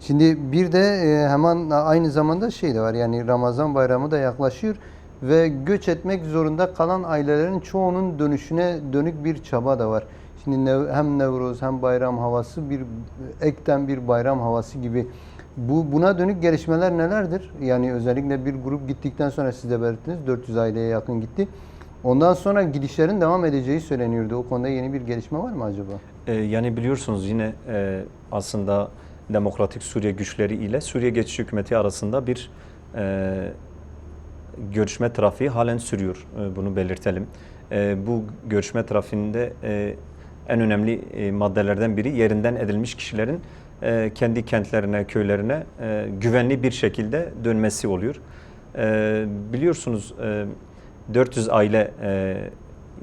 Şimdi bir de hemen aynı zamanda şey de var, yani Ramazan bayramı da yaklaşıyor ve göç etmek zorunda kalan ailelerin çoğunun dönüşüne dönük bir çaba da var. Şimdi hem Nevruz hem bayram havası bir ekten bir bayram havası gibi. Buna dönük gelişmeler nelerdir? Yani özellikle bir grup gittikten sonra, siz de belirttiniz, 400 aileye yakın gitti. Ondan sonra gidişlerin devam edeceği söyleniyordu. O konuda yeni bir gelişme var mı acaba? Yani biliyorsunuz yine aslında Demokratik Suriye güçleri ile Suriye Geçici Hükümeti arasında bir görüşme trafiği halen sürüyor. Bunu belirtelim. Bu görüşme trafiğinde en önemli maddelerden biri yerinden edilmiş kişilerin kendi kentlerine, köylerine güvenli bir şekilde dönmesi oluyor. Biliyorsunuz 400 aile,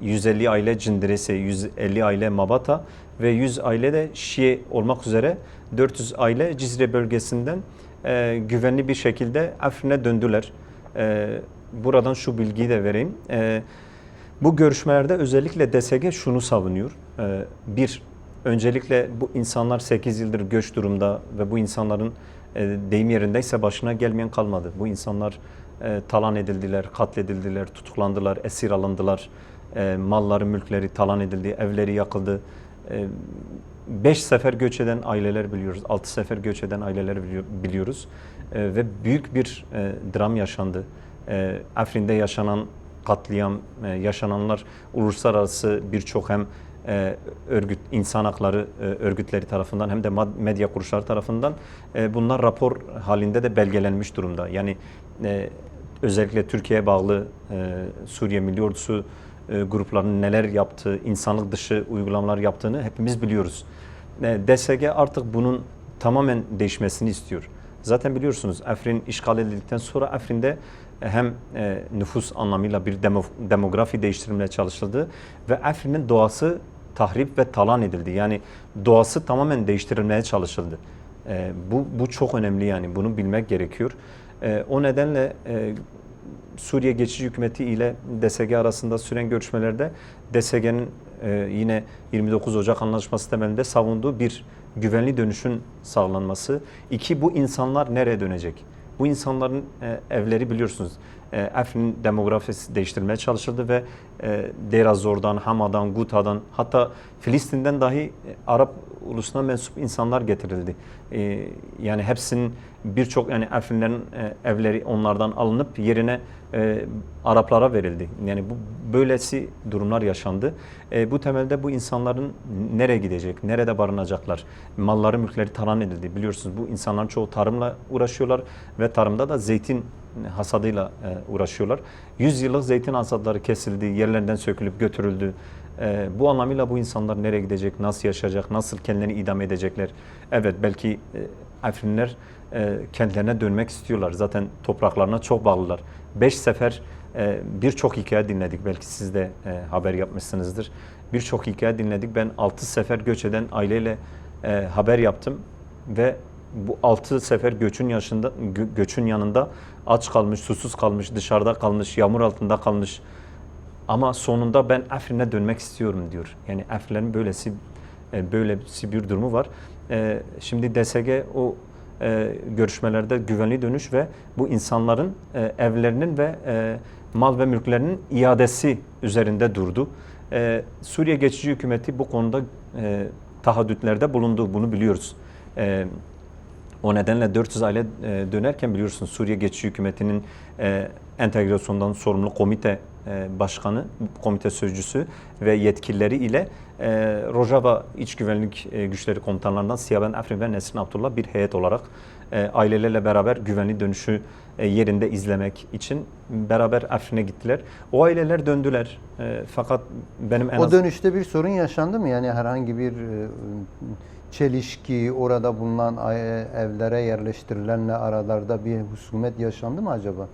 150 aile Cindiresi, 150 aile Mabata ve 100 aile de Şii olmak üzere 400 aile Cizre bölgesinden güvenli bir şekilde Afrin'e döndüler. Buradan şu bilgiyi de vereyim. Bu görüşmelerde özellikle DSG şunu savunuyor. Bir, öncelikle bu insanlar 8 yıldır göç durumda ve bu insanların deyim yerindeyse başına gelmeyen kalmadı. Bu insanlar talan edildiler, katledildiler, tutuklandılar, esir alındılar. Malları, mülkleri talan edildi, evleri yakıldı. 5 sefer göç eden aileler biliyoruz, 6 sefer göç eden aileler biliyoruz. Ve büyük bir dram yaşandı. Afrin'de yaşanan katliam, yaşananlar uluslararası birçok hem örgüt, insan hakları örgütleri tarafından hem de medya kuruluşları tarafından bunlar rapor halinde de belgelenmiş durumda. Yani özellikle Türkiye'ye bağlı Suriye Milli Ordusu gruplarının neler yaptığı, insanlık dışı uygulamalar yaptığını hepimiz biliyoruz. DSG artık bunun tamamen değişmesini istiyor. Zaten biliyorsunuz Afrin işgal edildikten sonra Afrin'de hem nüfus anlamıyla bir demografi değiştirilmeye çalışıldı ve Afrin'in doğası tahrip ve talan edildi. Yani doğası tamamen değiştirilmeye çalışıldı. Bu çok önemli, yani bunu bilmek gerekiyor. O nedenle Suriye Geçici Hükümeti ile DSG arasında süren görüşmelerde DSG'nin yine 29 Ocak Anlaşması temelinde savunduğu bir güvenli dönüşün sağlanması. İki, bu insanlar nereye dönecek? Bu insanların evleri biliyorsunuz Afrin'in demografisi değiştirmeye çalışıldı ve Deir ez-Zor'dan, Hama'dan, Guta'dan, hatta Filistin'den dahi Arap ulusuna mensup insanlar getirildi. Yani hepsinin birçok, yani Afrinlerin evleri onlardan alınıp yerine Araplara verildi. Yani bu böylesi durumlar yaşandı. Bu temelde bu insanların nereye gidecek, nerede barınacaklar? Malları, mülkleri talan edildi. Biliyorsunuz bu insanların çoğu tarımla uğraşıyorlar ve tarımda da zeytin hasadıyla uğraşıyorlar. 100 yıllık zeytin hasadları kesildi, yerlerinden sökülüp götürüldü. Bu anlamıyla bu insanlar nereye gidecek, nasıl yaşayacak, nasıl kendilerini idame edecekler? Evet, belki Afrinler kendilerine dönmek istiyorlar. Zaten topraklarına çok bağlılar. 5 sefer birçok hikaye dinledik. Belki siz de haber yapmışsınızdır. Birçok hikaye dinledik. Ben 6 sefer göç eden aileyle haber yaptım ve bu 6 sefer göçün yanında aç kalmış, susuz kalmış, dışarıda kalmış, yağmur altında kalmış. Ama sonunda ben Afrin'e dönmek istiyorum diyor. Yani Afrinlerin böylesi bir durumu var. Şimdi DSG o görüşmelerde güvenli dönüş ve bu insanların evlerinin ve mal ve mülklerinin iadesi üzerinde durdu. Suriye Geçici Hükümeti bu konuda taahhütlerde bulundu. Bunu biliyoruz. O nedenle 400 aile dönerken biliyorsunuz Suriye Geçici Hükümeti'nin entegrasyondan sorumlu komite başkanı, komite sözcüsü ve yetkilileri ile Rojava İç Güvenlik Güçleri komutanlarından Siyaben Afrin ve Nesrin Abdullah bir heyet olarak ailelerle beraber güvenli dönüşü yerinde izlemek için beraber Afrin'e gittiler. O aileler döndüler. Fakat benim O dönüşte bir sorun yaşandı mı? Yani herhangi bir çelişki, orada bulunan evlere yerleştirilenle aralarda bir husumet yaşandı mı acaba?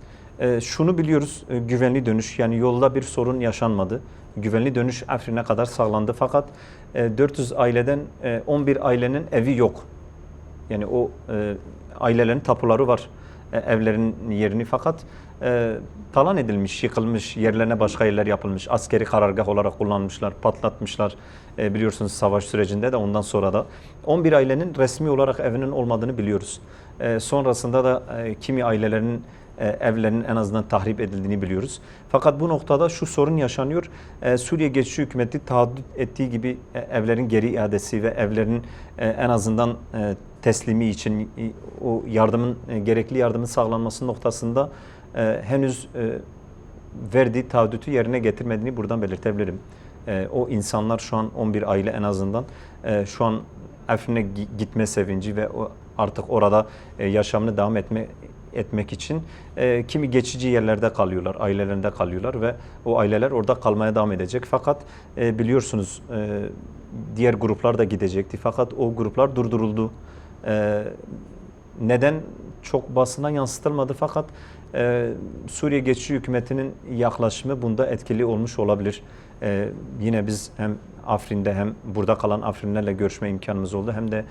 Şunu biliyoruz, güvenli dönüş, yani yolda bir sorun yaşanmadı. Güvenli dönüş Afrin'e kadar sağlandı. Fakat 400 aileden 11 ailenin evi yok. Yani o ailelerin tapuları var. evlerin yerini, fakat talan edilmiş, yıkılmış, yerlerine başka yerler yapılmış, askeri karargah olarak kullanmışlar, patlatmışlar. Biliyorsunuz savaş sürecinde de ondan sonra da 11 ailenin resmi olarak evinin olmadığını biliyoruz. Sonrasında da kimi ailelerin evlerinin en azından tahrip edildiğini biliyoruz. Fakat bu noktada şu sorun yaşanıyor. Suriye Geçici Hükümeti taahhüt ettiği gibi evlerin geri iadesi ve evlerin en azından teslimi için o yardımın, gerekli yardımın sağlanması noktasında henüz verdiği taahhütü yerine getirmediğini buradan belirtebilirim. O insanlar şu an 11 aile en azından şu an Afrin'e gitme sevinci ve artık orada yaşamını devam etmek için kimi geçici yerlerde kalıyorlar, ailelerinde kalıyorlar ve o aileler orada kalmaya devam edecek. Fakat biliyorsunuz diğer gruplar da gidecekti. Fakat o gruplar durduruldu. Neden? Çok basına yansıtılmadı, fakat Suriye Geçici Hükümeti'nin yaklaşımı bunda etkili olmuş olabilir. Yine biz hem Afrin'de hem burada kalan Afrinlerle görüşme imkanımız oldu, hem de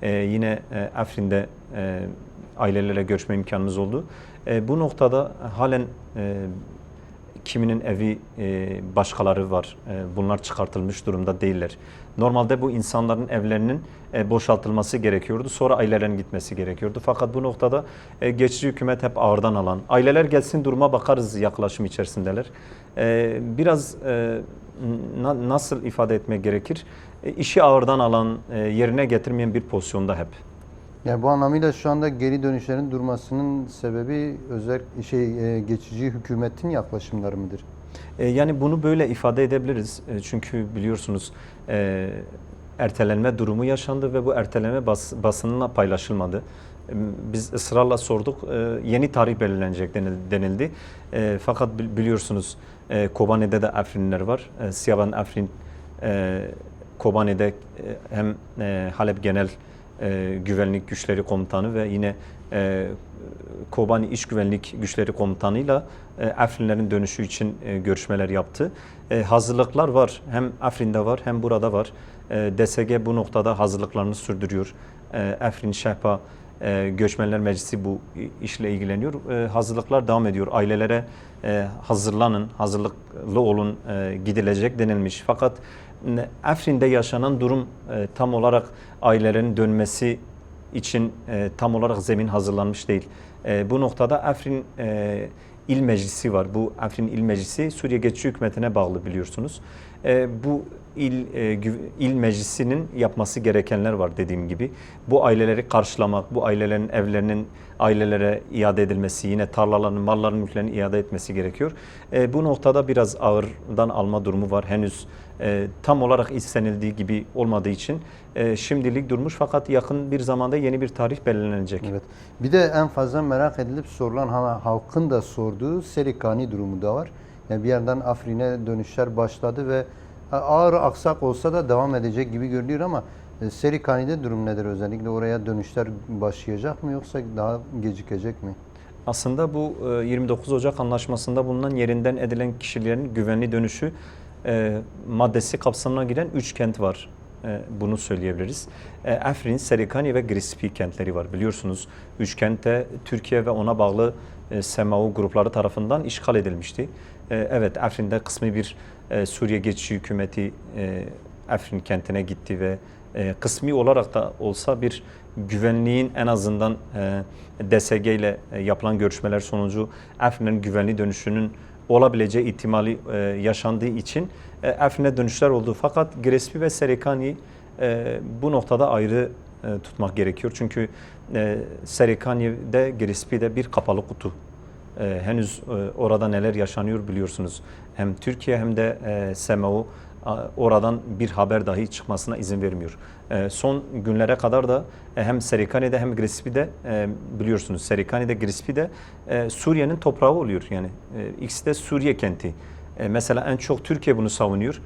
yine Afrin'de ailelerle görüşme imkanımız oldu. Bu noktada halen kiminin evi başkaları var. Bunlar çıkartılmış durumda değiller. Normalde bu insanların evlerinin boşaltılması gerekiyordu. Sonra ailelerin gitmesi gerekiyordu. Fakat bu noktada geçici hükümet hep ağırdan alan, aileler gelsin duruma bakarız yaklaşım içerisindeler. Biraz nasıl ifade etmek gerekir? İşi ağırdan alan, yerine getirmeyen bir pozisyonda hep. Yani bu anlamıyla şu anda geri dönüşlerin durmasının sebebi geçici hükümetin yaklaşımları mıdır? Yani bunu böyle ifade edebiliriz. Çünkü biliyorsunuz ertelenme durumu yaşandı ve bu erteleme basınla paylaşılmadı. Biz ısrarla sorduk. Yeni tarih belirlenecek denildi. Fakat biliyorsunuz Kobane'de de Afrinler var. Siyaban Afrin Kobane'de hem Halep Genel Güvenlik Güçleri Komutanı ve yine Kobani İç Güvenlik Güçleri Komutanı'yla Afrinlerin dönüşü için görüşmeler yaptı. Hazırlıklar var. Hem Afrin'de var hem burada var. DSG bu noktada hazırlıklarını sürdürüyor. Afrin Şehpa Göçmenler Meclisi bu işle ilgileniyor. Hazırlıklar devam ediyor. Ailelere hazırlanın, hazırlıklı olun, gidilecek denilmiş. Fakat Afrin'de yaşanan durum tam olarak ailelerin dönmesi için tam olarak zemin hazırlanmış değil. Bu noktada Afrin İl Meclisi var. Bu Afrin İl Meclisi Suriye Geçici Hükümeti'ne bağlı, biliyorsunuz. Bu il meclisinin yapması gerekenler var dediğim gibi. Bu aileleri karşılamak, bu ailelerin evlerinin ailelere iade edilmesi, yine tarlaların, malların, mülklerini iade etmesi gerekiyor. Bu noktada biraz ağırdan alma durumu var. Henüz tam olarak istenildiği gibi olmadığı için şimdilik durmuş, fakat yakın bir zamanda yeni bir tarih belirlenecek. Evet. Bir de en fazla merak edilip sorulan, halkın da sorduğu Serikani durumu da var. Yani bir yandan Afrin'e dönüşler başladı ve ağır aksak olsa da devam edecek gibi görünüyor ama Serikani'de durum nedir? Özellikle oraya dönüşler başlayacak mı yoksa daha gecikecek mi? Aslında bu 29 Ocak Anlaşması'nda bulunan yerinden edilen kişilerin güvenli dönüşü maddesi kapsamına giren 3 kent var. Bunu söyleyebiliriz. Afrin, Serikani ve Grispi kentleri var. Biliyorsunuz 3 kentte Türkiye ve ona bağlı SMAO grupları tarafından işgal edilmişti. Evet, Afrin'de kısmi bir Suriye Geçici Hükümeti Afrin kentine gitti ve kısmi olarak da olsa bir güvenliğin en azından DSG ile yapılan görüşmeler sonucu Afrin'in güvenli dönüşünün olabileceği ihtimali yaşandığı için Afrin'e dönüşler oldu. Fakat Grespi ve Serikani bu noktada ayrı tutmak gerekiyor. Çünkü Serikani'de, Grespi'de bir kapalı kutu. Henüz orada neler yaşanıyor biliyorsunuz. Hem Türkiye hem de SMAO oradan bir haber dahi çıkmasına izin vermiyor. Son günlere kadar da hem Serikani'de hem Grespi'de biliyorsunuz, Serikani'de, Grespi'de Suriye'nin toprağı oluyor. Yani ikisi de Suriye kenti. Mesela en çok Türkiye bunu savunuyor.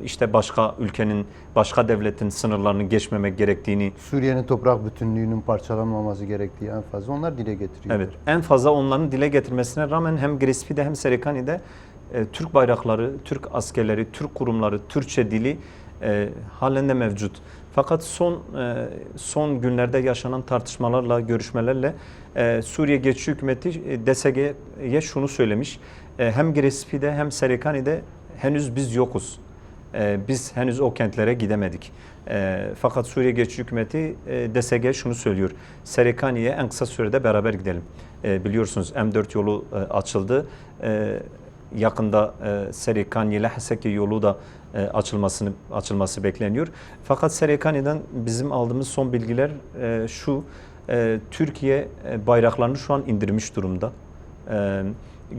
İşte başka ülkenin, başka devletin sınırlarını geçmemek gerektiğini. Suriye'nin toprak bütünlüğünün parçalanmaması gerektiği en fazla onlar dile getiriyor. Evet, en fazla onların dile getirmesine rağmen hem Grespi'de hem Serikani'de Türk bayrakları, Türk askerleri, Türk kurumları, Türkçe dili halen de mevcut. Fakat son günlerde yaşanan tartışmalarla, görüşmelerle Suriye Geçici Hükümeti DSG'ye şunu söylemiş. Hem Giresun'da hem Serikani'de henüz biz yokuz. Biz henüz o kentlere gidemedik. Fakat Suriye Geçici Hükümeti DSG şunu söylüyor. Serikani'ye en kısa sürede beraber gidelim. Biliyorsunuz M4 yolu açıldı. Yakında Serikani ile Haseki yolu da açılması bekleniyor. Fakat Serikani'den bizim aldığımız son bilgiler şu. Türkiye bayraklarını şu an indirmiş durumda.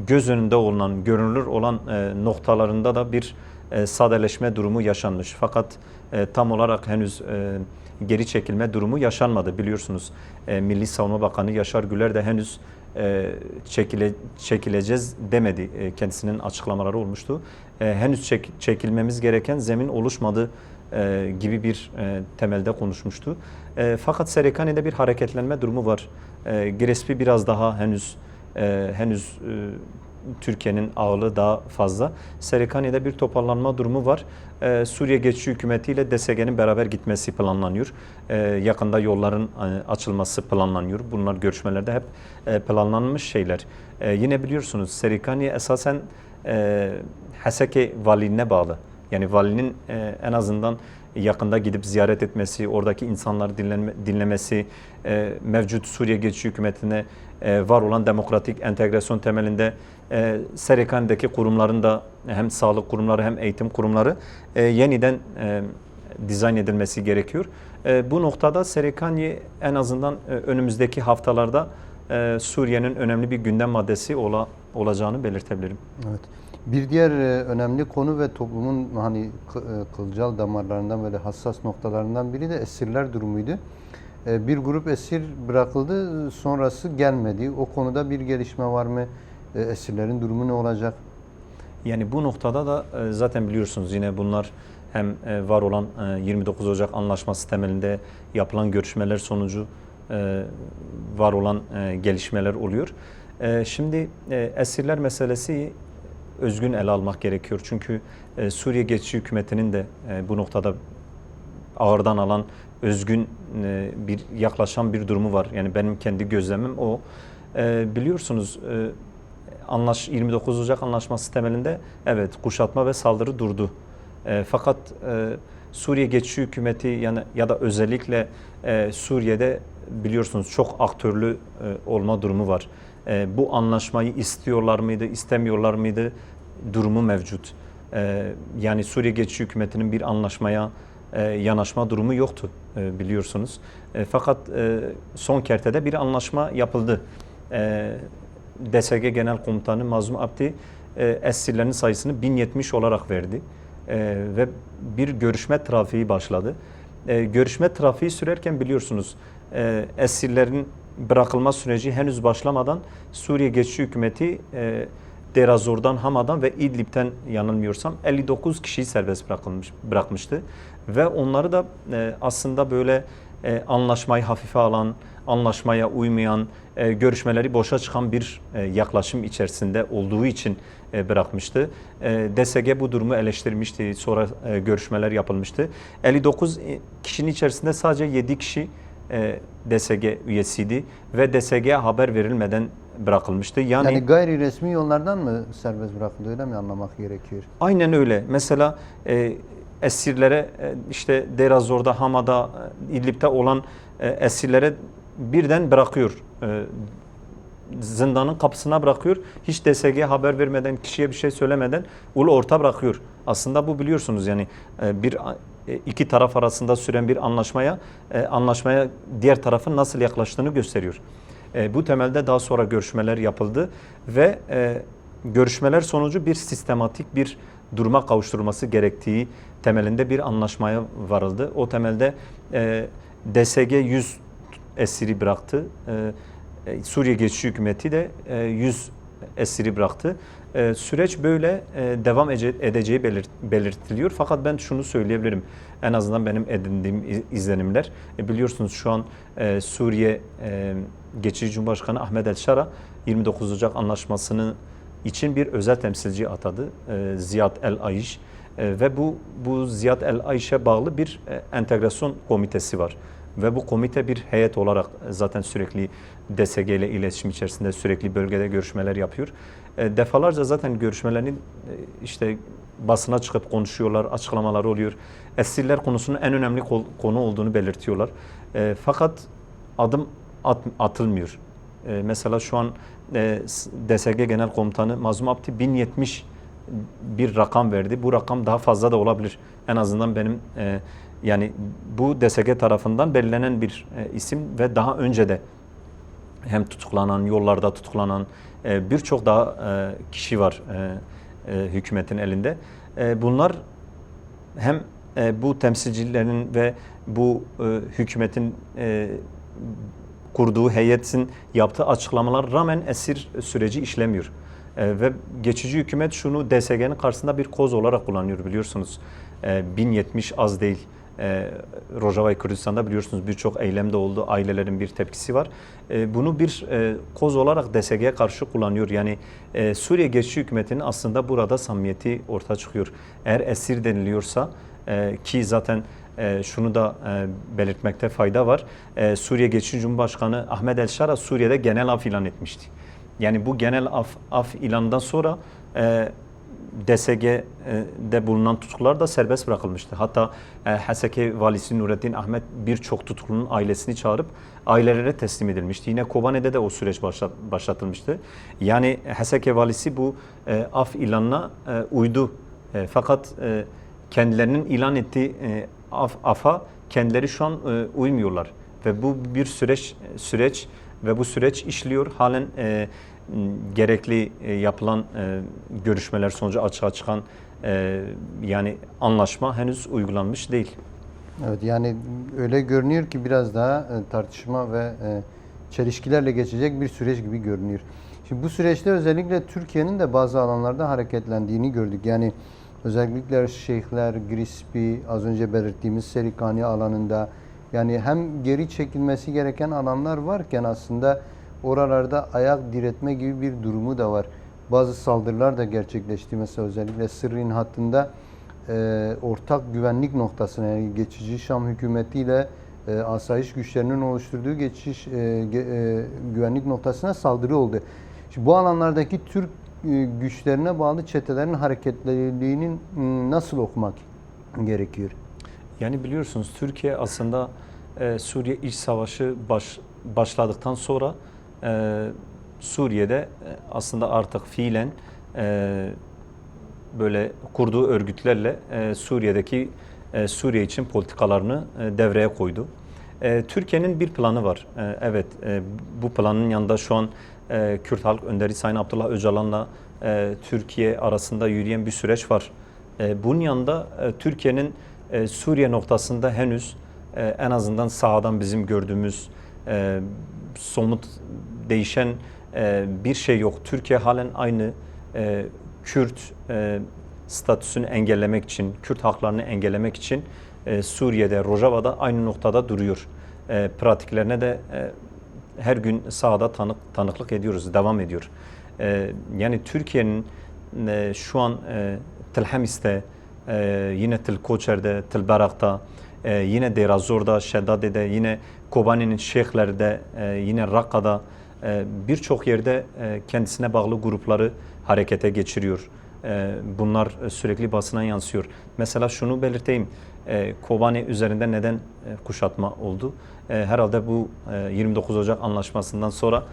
Göz önünde olan, görünür olan noktalarında da bir sadeleşme durumu yaşanmış. Fakat tam olarak henüz geri çekilme durumu yaşanmadı. Biliyorsunuz Milli Savunma Bakanı Yaşar Güler de henüz çekileceğiz demedi. Kendisinin açıklamaları olmuştu. Henüz çekilmemiz gereken zemin oluşmadı gibi bir temelde konuşmuştu. Fakat Serikani'de bir hareketlenme durumu var. Giresun biraz daha henüz Türkiye'nin ağırlığı daha fazla. Serikani'de bir toparlanma durumu var. Suriye Geçici Hükümeti ile DSG'nin beraber gitmesi planlanıyor. Yakında yolların açılması planlanıyor. Bunlar görüşmelerde hep planlanmış şeyler. Yine biliyorsunuz Serikani esasen Haseki valiliğine bağlı. Yani valinin en azından yakında gidip ziyaret etmesi, oradaki insanları dinlemesi, mevcut Suriye Geçici Hükümeti'ne var olan demokratik entegrasyon temelinde Serikani'deki kurumların da hem sağlık kurumları hem eğitim kurumları yeniden dizayn edilmesi gerekiyor. Bu noktada Serikani en azından önümüzdeki haftalarda Suriye'nin önemli bir gündem maddesi olacağını belirtebilirim. Evet. Bir diğer önemli konu ve toplumun kılcal damarlarından böyle hassas noktalarından biri de esirler durumuydu. Bir grup esir bırakıldı, sonrası gelmedi. O konuda bir gelişme var mı? Esirlerin durumu ne olacak? Yani bu noktada da zaten biliyorsunuz yine bunlar hem var olan 29 Ocak Anlaşması temelinde yapılan görüşmeler sonucu var olan gelişmeler oluyor. Şimdi esirler meselesi özgün ele almak gerekiyor. Çünkü Suriye Geçici Hükümeti'nin de bu noktada ağırdan alan özgün bir yaklaşan bir durumu var. Yani benim kendi gözlemim o. Biliyorsunuz 29 Ocak Anlaşması temelinde evet kuşatma ve saldırı durdu. Fakat Suriye Geçici Hükümeti ya da özellikle Suriye'de biliyorsunuz çok aktörlü olma durumu var. Bu anlaşmayı istiyorlar mıydı, istemiyorlar mıydı durumu mevcut. Yani Suriye Geçici Hükümeti'nin bir anlaşmaya yanaşma durumu yoktu biliyorsunuz. Fakat son kertede bir anlaşma yapıldı. DSG Genel Komutanı Mazlum Abdi esirlerin sayısını 1070 olarak verdi. Ve bir görüşme trafiği başladı. Görüşme trafiği sürerken biliyorsunuz esirlerin bırakılma süreci henüz başlamadan Suriye Geçici Hükümeti Deir ez-Zor'dan, Hama'dan ve İdlib'ten yanılmıyorsam 59 kişiyi serbest bırakmıştı. Ve onları da aslında böyle anlaşmayı hafife alan, anlaşmaya uymayan, görüşmeleri boşa çıkan bir yaklaşım içerisinde olduğu için bırakmıştı. DSG bu durumu eleştirmişti. Sonra görüşmeler yapılmıştı. 59 kişinin içerisinde sadece 7 kişi DSG üyesiydi ve DSG'ye haber verilmeden bırakılmıştı. Yani gayri resmi yollardan mı serbest bırakıldı, öyle mi anlamak gerekiyor? Aynen öyle. Mesela esirlere işte Deir ez-Zor'da, Hama'da, İdlib'de olan esirlere birden bırakıyor. Zindanın kapısına bırakıyor. Hiç DSG'ye haber vermeden, kişiye bir şey söylemeden ulu orta bırakıyor. Aslında bu biliyorsunuz yani iki taraf arasında süren bir anlaşmaya diğer tarafın nasıl yaklaştığını gösteriyor. Bu temelde daha sonra görüşmeler yapıldı ve görüşmeler sonucu bir sistematik bir duruma kavuşturulması gerektiği temelinde bir anlaşmaya varıldı. O temelde DSG 100 esiri bıraktı. Suriye Geçici Hükümeti de 100 esiri bıraktı. Süreç böyle devam edeceği belirtiliyor. Fakat ben şunu söyleyebilirim. En azından benim edindiğim izlenimler. Biliyorsunuz şu an Suriye Geçici Cumhurbaşkanı Ahmed El-Şara 29 Ocak Anlaşması'nın için bir özel temsilci atadı. Ziyad El-Ayiş. Ve bu Ziyad El Ayşe bağlı bir entegrasyon komitesi var. Ve bu komite bir heyet olarak zaten sürekli DSG ile iletişim içerisinde, sürekli bölgede görüşmeler yapıyor. Defalarca zaten görüşmelerin işte basına çıkıp konuşuyorlar, açıklamaları oluyor. Esirler konusunun en önemli konu olduğunu belirtiyorlar. Fakat adım atılmıyor. Mesela şu an DSG Genel Komutanı Mazlum Abdi 1070 bir rakam verdi. Bu rakam daha fazla da olabilir. En azından benim yani bu DSG tarafından belirlenen bir isim ve daha önce de hem tutuklanan, yollarda tutuklanan birçok daha kişi var hükümetin elinde. Bunlar hem bu temsilcilerin ve bu hükümetin kurduğu heyetin yaptığı açıklamalar rağmen esir süreci işlemiyor. Ve geçici hükümet şunu DSG'nin karşısında bir koz olarak kullanıyor biliyorsunuz. 1070 az değil. Rojava ve Kürdistan'da biliyorsunuz birçok eylemde oldu. Ailelerin bir tepkisi var. Bunu bir koz olarak DSG'ye karşı kullanıyor. Yani Suriye geçici hükümetinin aslında burada samimiyeti ortaya çıkıyor. Eğer esir deniliyorsa ki zaten şunu da belirtmekte fayda var. Suriye geçici Cumhurbaşkanı Ahmed El-Şara Suriye'de genel af ilan etmişti. Yani bu genel af ilanından sonra DSG'de bulunan tutuklular da serbest bırakılmıştı. Hatta Haseki valisi Nurettin Ahmet birçok tutuklunun ailesini çağırıp ailelere teslim edilmişti. Yine Kobane'de de o süreç başlatılmıştı. Yani Haseki valisi bu af ilanına uydu. Fakat kendilerinin ilan ettiği afa kendileri şu an uymuyorlar. Ve bu bir süreç ve bu süreç işliyor. Halen gerekli yapılan görüşmeler sonucu açığa çıkan yani anlaşma henüz uygulanmış değil. Evet, yani öyle görünüyor ki biraz daha tartışma ve çelişkilerle geçecek bir süreç gibi görünüyor. Şimdi bu süreçte özellikle Türkiye'nin de bazı alanlarda hareketlendiğini gördük. Yani özellikle Şeyhler, Grispi, az önce belirttiğimiz Serikani alanında yani hem geri çekilmesi gereken alanlar varken aslında oralarda ayak diretme gibi bir durumu da var. Bazı saldırılar da gerçekleşti. Mesela özellikle Sırrın hattında ortak güvenlik noktasına yani geçici Şam hükümetiyle asayiş güçlerinin oluşturduğu geçiş güvenlik noktasına saldırı oldu. Şimdi bu alanlardaki Türk güçlerine bağlı çetelerin hareketliliğinin nasıl okumak gerekiyor? Yani biliyorsunuz Türkiye aslında Suriye İç Savaşı başladıktan sonra Suriye'de aslında artık fiilen böyle kurduğu örgütlerle Suriye'deki Suriye için politikalarını devreye koydu. Türkiye'nin bir planı var. Evet, bu planın yanında şu an Kürt Halk Önderi Sayın Abdullah Öcalan'la Türkiye arasında yürüyen bir süreç var. Bunun yanında Türkiye'nin Suriye noktasında henüz en azından sahadan bizim gördüğümüz somut değişen bir şey yok. Türkiye halen aynı Kürt statüsünü engellemek için, Kürt haklarını engellemek için Suriye'de, Rojava'da aynı noktada duruyor. Pratiklerine de her gün sahada tanıklık ediyoruz, devam ediyor. Yani Türkiye'nin şu an Tel Hamis'te, yine Tel Koçer'de, Tel Barak'ta, yine Deir ez-Zor'da, Şeddade'de, yine Kobane'nin Şeyhler'de, yine Rakka'da birçok yerde kendisine bağlı grupları harekete geçiriyor. Bunlar sürekli basına yansıyor. Mesela şunu belirteyim, Kobane üzerinde neden kuşatma oldu? Herhalde bu 29 Ocak anlaşmasından sonra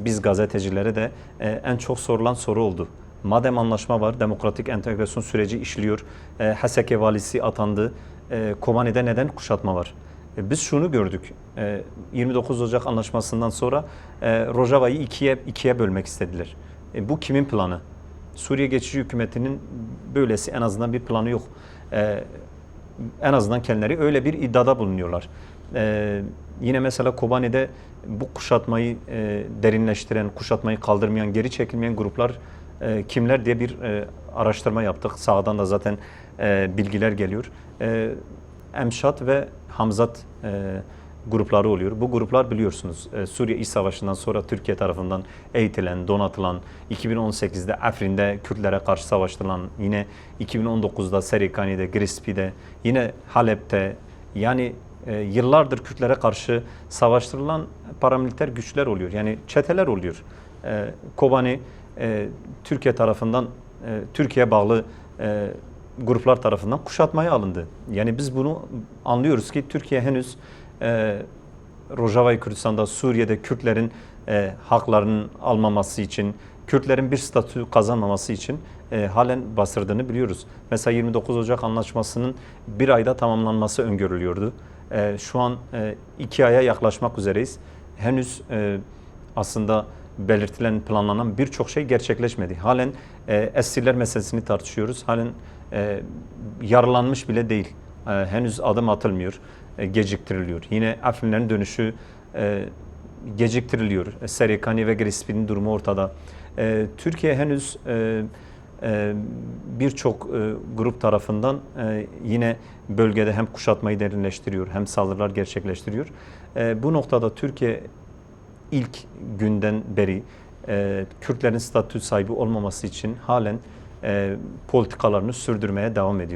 biz gazetecilere de en çok sorulan soru oldu. Madem anlaşma var, demokratik entegrasyon süreci işliyor, Haseki valisi atandı, Kobane'de neden kuşatma var? Biz şunu gördük, 29 Ocak anlaşmasından sonra Rojava'yı ikiye bölmek istediler. Bu kimin planı? Suriye geçici hükümetinin böylesi en azından bir planı yok. En azından kendileri öyle bir iddiada bulunuyorlar. Yine mesela Kobane'de bu kuşatmayı derinleştiren, kuşatmayı kaldırmayan, geri çekilmeyen gruplar kimler diye bir araştırma yaptık. Sağdan da zaten bilgiler geliyor. Emşat ve Hamzat grupları oluyor. Bu gruplar biliyorsunuz Suriye İç Savaşı'ndan sonra Türkiye tarafından eğitilen, donatılan, 2018'de Afrin'de Kürtlere karşı savaştıran, yine 2019'da Serikani'de, Grispi'de, yine Halep'te, yani yıllardır Kürtlere karşı savaştırılan paramiliter güçler oluyor. Yani çeteler oluyor. Kobani Türkiye tarafından, Türkiye bağlı gruplar tarafından kuşatmaya alındı. Yani biz bunu anlıyoruz ki Türkiye henüz Rojava Kürdistan'da, Suriye'de Kürtlerin haklarının almaması için, Kürtlerin bir statü kazanmaması için halen bastırdığını biliyoruz. Mesela 29 Ocak Anlaşması'nın bir ayda tamamlanması öngörülüyordu. Şu an 2 aya yaklaşmak üzereyiz. Henüz aslında belirtilen, planlanan birçok şey gerçekleşmedi. Halen esirler meselesini tartışıyoruz. Halen yaralanmış bile değil. Henüz adım atılmıyor, geciktiriliyor. Yine Afrinlerin dönüşü geciktiriliyor. Serikani ve Grispi'nin durumu ortada. Türkiye henüz birçok grup tarafından yine bölgede hem kuşatmayı derinleştiriyor hem saldırılar gerçekleştiriyor. Bu noktada Türkiye ilk günden beri Kürtlerin statü sahibi olmaması için halen politikalarını sürdürmeye devam ediyor.